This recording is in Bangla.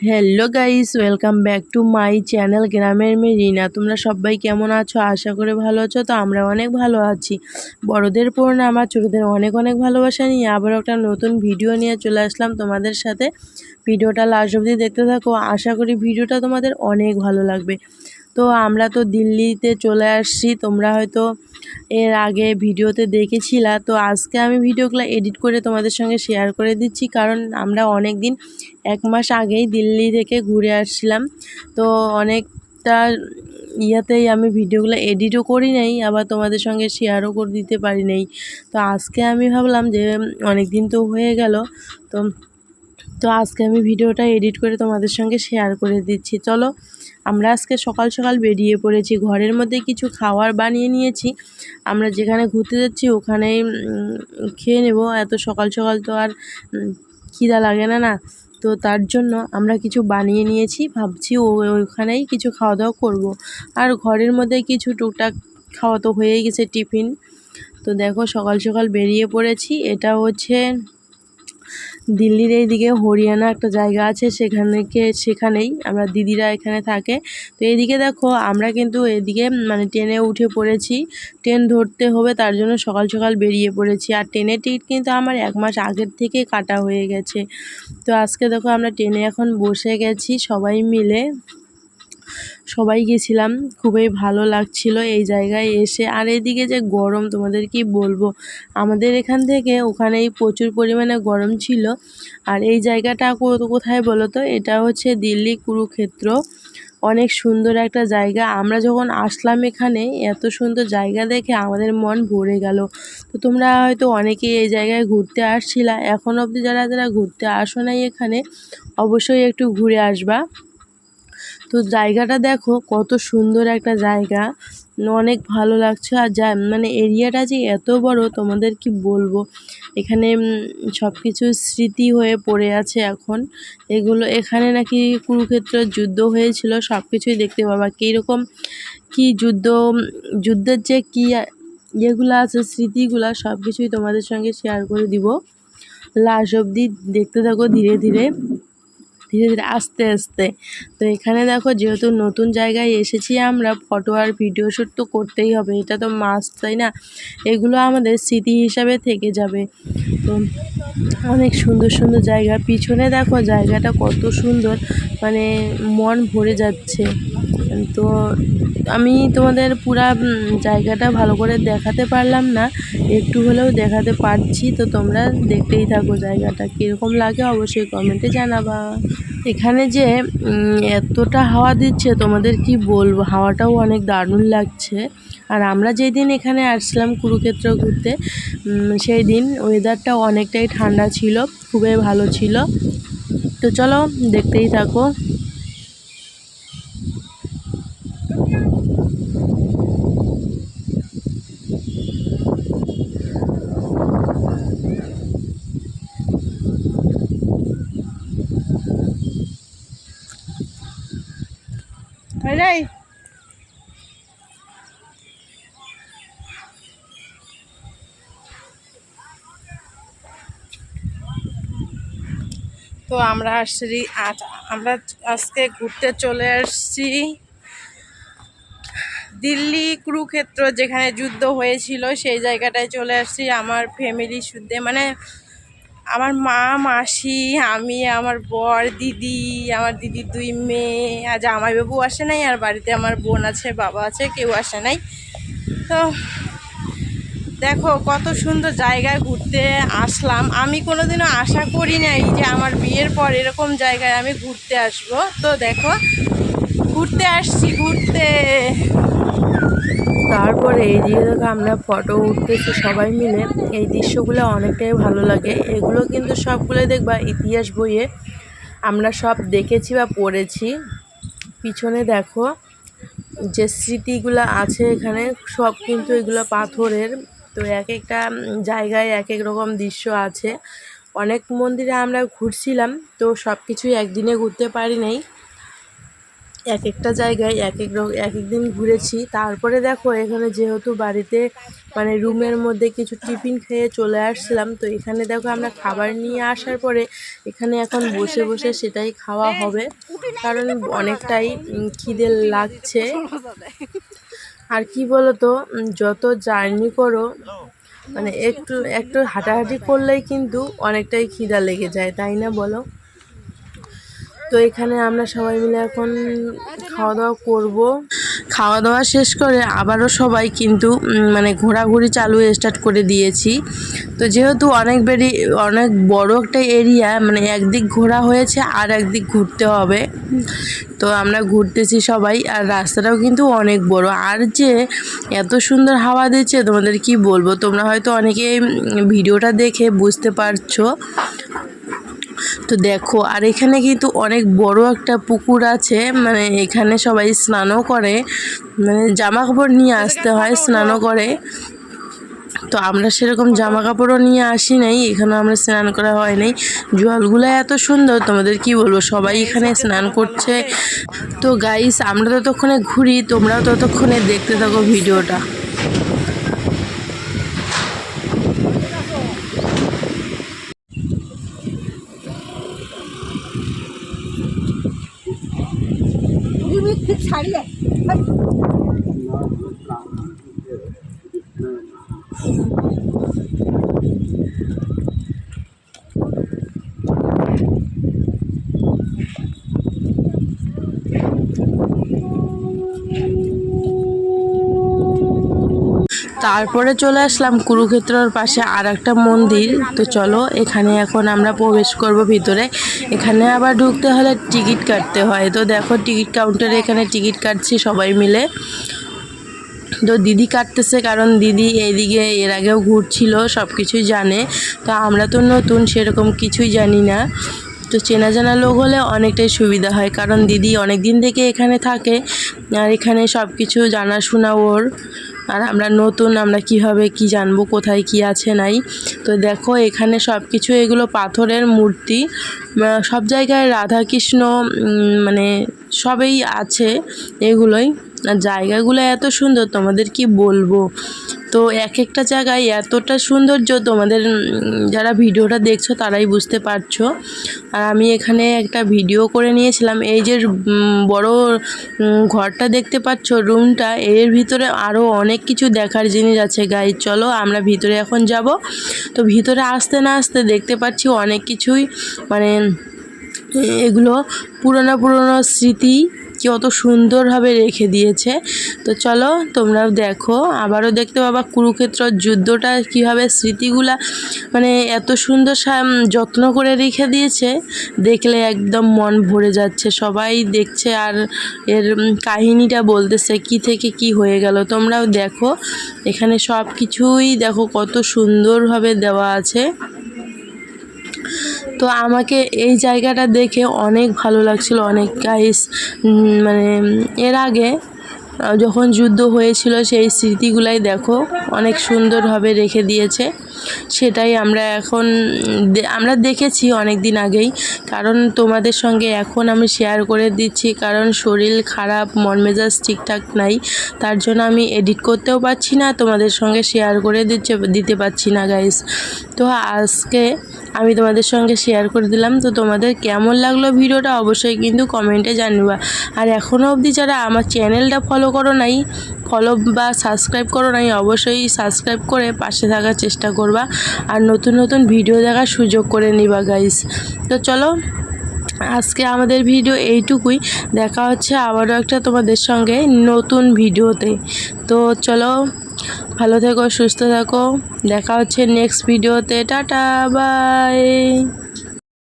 Hello guys, welcome back to my channel গ্রামের মেয়ে রিনা। তোমরা সবাই কেমন আছো? আশা করে ভালো আছো। তো আমরা অনেক ভালো আছি। বড়দের প্রণাম, আমার ছোটদের অনেক অনেক ভালোবাসা নিয়ে আবার একটা নতুন ভিডিও নিয়ে চলে আসলাম তোমাদের সাথে। ভিডিওটা লাস্ট অবধি দেখতে থাকো, আশা করি ভিডিওটা তোমাদের অনেক ভালো লাগবে। তো আমরা তো দিল্লিতে চলে আসছি, তোমরা হয়তো এর আগে ভিডিওতে দেখেছিলা। তো আজকে আমি ভিডিওগুলো এডিট করে তোমাদের সঙ্গে শেয়ার করে দিচ্ছি, কারণ আমরা অনেক দিন 1 মাস আগেই দিল্লি থেকে ঘুরে আসছিলাম। তো অনেকটা ইয়াতেই আমি ভিডিওগুলো এডিটও করি নাই, আবার তোমাদের সঙ্গে শেয়ারও করে দিতে পারি নাই। তো আজকে আমি ভাবলাম যে অনেক দিন তো হয়ে গেল, তো তো আজকে আমি ভিডিওটা এডিট করে তোমাদের সঙ্গে শেয়ার করে দিচ্ছি। চলো, আমরা আজকে সকাল সকাল বেরিয়ে পড়েছি। ঘরের মধ্যে কিছু খাবার বানিয়ে নিয়েছি, আমরা যেখানে ঘুরতে যাচ্ছি ওখানেই খেয়ে নেব। এত সকাল সকাল তো আর খিদা লাগে না না, তো তার জন্য আমরা কিছু বানিয়ে নিয়েছি, ভাবছি ওইখানেই কিছু খাওয়া দাওয়া করবো। আর ঘরের মধ্যে কিছু টুকটাক খাওয়া তো হয়েই গেছে, টিফিন। তো দেখো সকাল সকাল বেরিয়ে পড়েছি। এটা হচ্ছে দিল্লির এইদিকে হরিয়ানা একটা জায়গা আছে, সেখানেই আমরা দিদিরা এখানে থাকে। তো এইদিকে দেখো আমরা কিন্তু এদিকে মানে ট্রেনে উঠে পড়েছি। ট্রেন ধরতে হবে, তার জন্য সকাল সকাল বেরিয়ে পড়েছি। আর ট্রেনের টিকিট কিন্তু আমার 1 মাস আগের থেকে কাটা হয়ে গেছে। তো আজকে দেখো আমরা ট্রেনে এখন বসে গেছি সবাই গেছিলাম। খুবই ভালো লাগছিল এই জায়গায় এসে। আর এইদিকে যে গরম, তোমাদের কি বলবো, আমাদের এখান থেকে ওখানেই প্রচুর পরিমাণে গরম ছিল। আর এই জায়গাটা কোথায় বলো তো? এটা হচ্ছে দিল্লি কুরুক্ষেত্র। অনেক সুন্দর একটা জায়গা। আমরা যখন আসলাম এখানে, এত সুন্দর জায়গা দেখে আমাদের মন ভরে গেল। তো তোমরা হয়তো অনেকেই এই জায়গায় ঘুরতে আসছিলা, এখন অবধি যারা যারা ঘুরতে আসো নাই এখানে, অবশ্যই একটু ঘুরে আসবা। তো জায়গাটা দেখো কত সুন্দর একটা জায়গা, অনেক ভালো লাগছে। আর মানে এরিয়াটা যে এত বড়, তোমাদের কি বলবো। এখানে সব কিছু স্মৃতি হয়ে পড়ে আছে এখন। এখানে নাকি কুরুক্ষেত্রের যুদ্ধ হয়েছিল, সব কিছুই দেখতে পাবা। কীরকম কি যুদ্ধের যে কি ইয়েগুলো আছে, স্মৃতিগুলা, সব কিছুই তোমাদের সঙ্গে শেয়ার করে দিব। লাস্ট অবধি দেখতে থাকো, ধীরে ধীরে আস্তে আস্তে। তো এখানে দেখো, যেহেতু নতুন জায়গায় এসেছি আমরা, ফটো আর ভিডিও শ্যুট তো করতেই হবে, এটা তো মাস্ট, তাই না? এগুলো আমাদের স্মৃতি হিসাবে থেকে যাবে। তো অনেক সুন্দর সুন্দর জায়গা, পিছনে দেখো জায়গাটা কত সুন্দর, মানে মন ভরে যাচ্ছে। তো আমি তোমাদের পুরা জায়গাটা ভালো করে দেখাতে পারলাম না, একটু হলেও দেখাতে পারছি। তো তোমরা দেখতেই থাকো জায়গাটা কীরকম লাগে, অবশ্যই কমেন্টে জানাবা। এখানে যে এতটা হাওয়া দিচ্ছে, তোমাদের কি বলবো, হাওয়াটাও অনেক দারুণ লাগছে। আর আমরা যেদিন এখানে আসলাম কুরুক্ষেত্র ঘুরতে, সেই দিন ওয়েদারটা অনেকটাই ঠান্ডা ছিল, খুবই ভালো ছিল। তো চলো দেখতেই থাকো। তো আমরা আজকে ঘুরতে চলে আসছি দিল্লি কুরুক্ষেত্র, যেখানে যুদ্ধ হয়েছিল সেই জায়গাটায় চলে আসছি আমার ফ্যামিলি সুদ্ধে। মানে আমার মা, মাসি, আমি, আমার বর, দিদি, আমার দিদির 2 মেয়ে, আর জামাইবাবু আসে নাই। আর বাড়িতে আমার বোন আছে, বাবা আছে, কেউ আসে নাই। তো দেখো কত সুন্দর জায়গায় ঘুরতে আসলাম। আমি কোনোদিনও আশা করি নাই যে আমার বিয়ের পর এরকম জায়গায় আমি ঘুরতে আসবো। তো দেখো ঘুরতে আসছি ঘুরতে। তারপরে এই দিকে দেখো আমরা ফটো উঠতেছি সবাই মিলে। এই দৃশ্যগুলো অনেকটাই ভালো লাগে। এগুলো কিন্তু সবগুলো দেখবা ইতিহাস বইয়ে আমরা সব দেখেছি বা পড়েছি। পিছনে দেখো যে স্মৃতিগুলো আছে এখানে, সব কিন্তু এগুলো পাথরের। তো এক একটা জায়গায় এক এক রকম দৃশ্য আছে। অনেক মন্দিরে আমরা ঘুরছিলাম, তো সব কিছুই একদিনে ঘুরতে পারি নাই। এক একটা জায়গায় এক এক দিন ঘুরেছি। তারপরে দেখো এখানে যেহেতু বাড়িতে মানে রুমের মধ্যে কিছু টিফিন খেয়ে চলে আসছিলাম, তো এখানে দেখো আমরা খাবার নিয়ে আসার পরে এখানে এখন বসে বসে সেটাই খাওয়া হবে, কারণ অনেকটাই খিদে লাগছে। আর কি বলো তো, যত জার্নি করো মানে একটু একটু হাঁটাহাঁটি করলেই কিন্তু অনেকটাই খিদা লেগে যায়, তাই না বলো? তো এখানে আমরা সবাই মিলে এখন খাওয়া দাওয়া করব। খাওয়া দাওয়া শেষ করে আবারও সবাই কিন্তু মানে ঘোরাঘুরি স্টার্ট করে দিয়েছি। তো যেহেতু অনেক বড় একটা এরিয়া, মানে একদিক ঘোরা হয়েছে আর একদিক ঘুরতে হবে, তো আমরা ঘুরতেছি সবাই। আর রাস্তাটাও কিন্তু অনেক বড়, আর যে এত সুন্দর হাওয়া দিচ্ছে তোমাদের কি বলবো, তোমরা হয়তো অনেকে ভিডিওটা দেখে বুঝতে পারছো। তো দেখো, আর এখানে কিন্তু অনেক বড় একটা পুকুর আছে, মানে এখানে সবাই স্নানও করে, মানে জামা কাপড় নিয়ে আসতে হয়, স্নানও করে। তো আমরা সেরকম জামা কাপড়ও নিয়ে আসি নাই, এখানে আমরা স্নান করা হয় নাই। জলগুলো এত সুন্দর তোমাদের কি বলবো, সবাই এখানে স্নান করছে। তো গাইস, আমরা ততক্ষণে ঘুরি, তোমরাও ততক্ষণে দেখতে থাকো ভিডিওটা। ছাড়িয়ে তারপরে চলে আসলাম কুরুক্ষেত্রর পাশে আর একটা মন্দির। তো চলো, এখানে এখন আমরা প্রবেশ করব ভিতরে। এখানে আবার ঢুকতে হলে টিকিট কাটতে হয়। তো দেখো, টিকিট কাউন্টারে এখানে টিকিট কাটছি সবাই মিলে। তো দিদি কাটতেছে, কারণ দিদি এইদিকে এর আগেও ঘুরছিল, সব কিছুই জানে। তো আমরা তো নতুন, সেরকম কিছুই জানি না। তো চেনা জানা লোক হলে অনেকটাই সুবিধা হয়, কারণ দিদি অনেক দিন থেকে এখানে থাকে, আর এখানে সব কিছু জানাশোনা ওর। আর আমরা নতুন, আমরা কিভাবে কি জানবো কোথায় কি আছে নাই। তো দেখো, এখানে সব কিছু এগুলো পাথরের মূর্তি, সব জায়গায় রাধা কৃষ্ণ মানে সবই আছে এগুলোই। আর জায়গাগুলো এত সুন্দর তোমাদের কি বলবো। তো এক একটা জায়গায় এতটা সৌন্দর্য, তোমাদের যারা ভিডিওটা দেখছো তারাই বুঝতে পারছো। আর আমি এখানে একটা ভিডিও করে নিয়েছিলাম। এই যে বড় ঘরটা দেখতে পাচ্ছ, রুমটা, এর ভিতরে আরও অনেক কিছু দেখার জিনিস আছে। গাইজ, চলো আমরা ভিতরে এখন যাব। তো ভিতরে আসতে না আসতে দেখতে পাচ্ছি অনেক কিছুই, মানে এগুলো পুরনো পুরনো স্মৃতি কত সুন্দরভাবে রেখে দিয়েছে। তো চলো তোমরাও দেখো, আবারও দেখতে পাবা কুরুক্ষেত্র যুদ্ধটা কীভাবে স্মৃতিগুলা মানে এত সুন্দর যত্ন করে রেখে দিয়েছে, দেখলে একদম মন ভরে যাচ্ছে। সবাই দেখছে আর এর কাহিনীটা বলতেছে কি থেকে কি হয়ে গেল। তোমরাও দেখো, এখানে সব কিছুই দেখো কত সুন্দরভাবে দেওয়া আছে। তো আমাকে এই জায়গাটা দেখে অনেক ভালো লাগছিল, অনেক গাইস। মানে এর আগে যখন যুদ্ধ হয়েছিল সেই স্মৃতিগুলাই দেখো অনেক সুন্দরভাবে রেখে দিয়েছে। সেটাই আমরা দেখেছি অনেক দিন আগেই, কারণ তোমাদের সঙ্গে এখন আমি শেয়ার করে দিচ্ছি, কারণ শরীর খারাপ, মন মেজাজ ঠিকঠাক নাই, তার জন্য আমি এডিট করতেও পারছি না, তোমাদের সঙ্গে শেয়ার করে দিতে পারছি না গাইস। তো আজকে আমি তোমাদের সঙ্গে শেয়ার করে দিলাম। তো তোমাদের কেমন লাগলো ভিডিওটা অবশ্যই কিন্তু কমেন্টে জানাবা। আর এখনও অবধি যারা আমার চ্যানেলটা ফলো বা সাবস্ক্রাইব করো নাই, অবশ্যই সাবস্ক্রাইব করে পাশে থাকার চেষ্টা করবা, আর নতুন নতুন ভিডিও দেখার সুযোগ করে নিবা গাইস। তো চলো, আজকে আমাদের ভিডিও এইটুকুই। দেখা হচ্ছে আবারও একটা তোমাদের সঙ্গে নতুন ভিডিওতে। তো চলো, ভালো থেকো, সুস্থ থাকো, দেখা হচ্ছে নেক্সট ভিডিওতে। Tata, by.